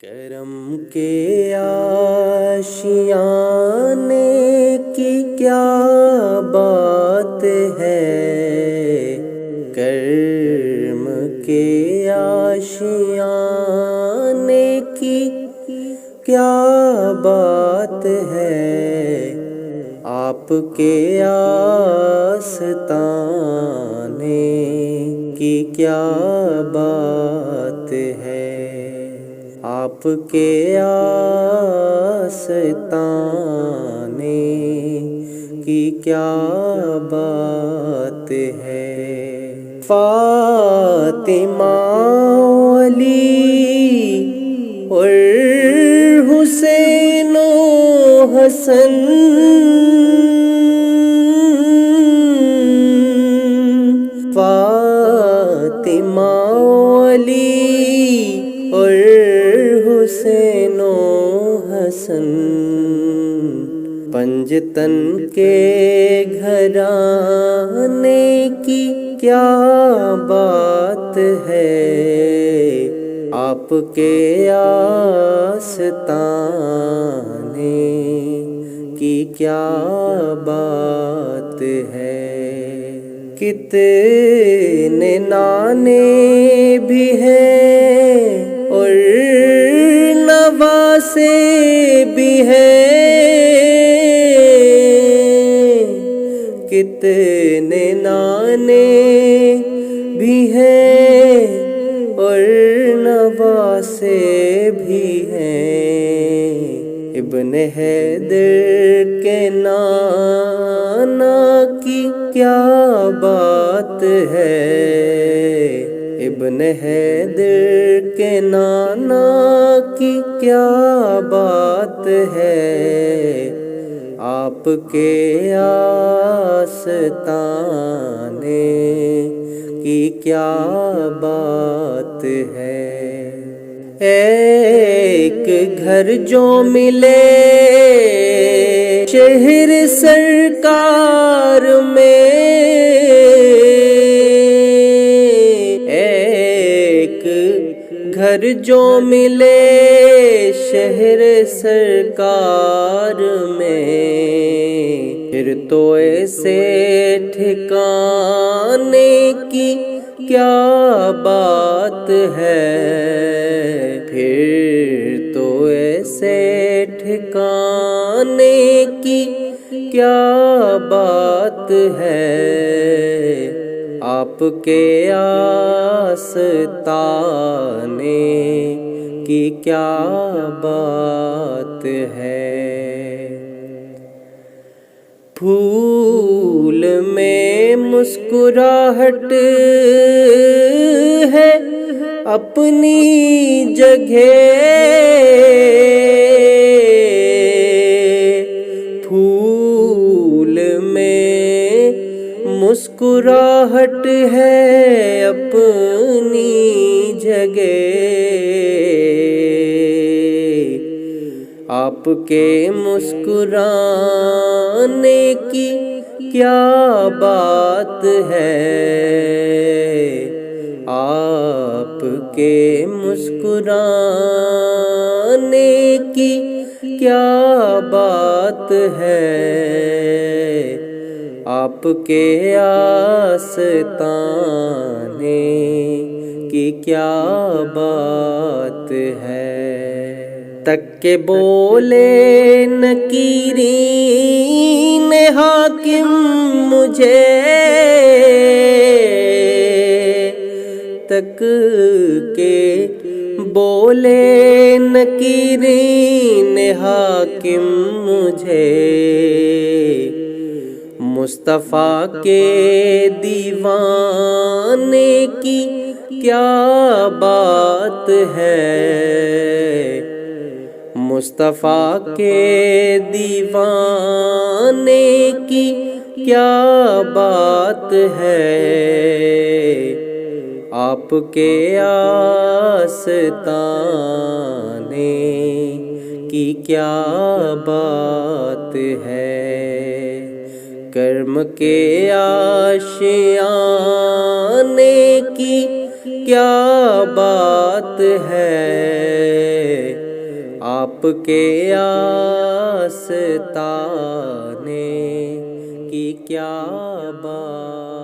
کرم کے آشیانے کی کیا بات ہے، کرم کے آشیانے کی کیا بات ہے، آپ کے آستانے کی کیا بات ہے، آپ کے آستانے کی کیا بات ہے۔ فاطمہ علی اور حسین و حسن، فاطمہ علی اور حسین و حسن، پنجتن کے گھرانے کی کیا بات ہے، آپ کے آستانے کی کیا بات ہے۔ کتنے نانے بھی ہیں اور نواسے بھی ہیں، کتنے نانے بھی ہیں اور نواسے بھی ہیں، ابن حیدر کے نانا کی کیا بات ہے، ابن حیدر کے نانا کی کیا بات ہے، آپ کے آستانے کی کیا بات ہے۔ ایک گھر جو ملے شہر سرکار میں، ایک گھر جو ملے شہر سرکار میں، پھر تو ایسے ٹھکانے کی کیا بات ہے، پھر تو ایسے ٹھکانے کی کیا بات ہے، آپ کے آستانے کی کیا بات ہے۔ پھول میں مسکراہٹ ہے اپنی جگہ، پھول میں مسکراہٹ ہے اپنی جگہ، آپ کے مسکرانے کی کیا بات ہے، آپ کے مسکرانے کی کیا بات ہے، آپ کے آستانے کی کیا بات ہے۔ تک کہ بولے نکیرین حاکم مجھے، تک کہ بولے نکیرین حاکم مجھے، مصطفیٰ کے دیوانے کی کیا بات ہے، مصطفیٰ کے دیوانے کی کیا بات ہے، آپ کے آستانے کی کیا بات ہے۔ کرم کے آشیانے کی کیا بات ہے، آپ کے آستانے کی کیا بات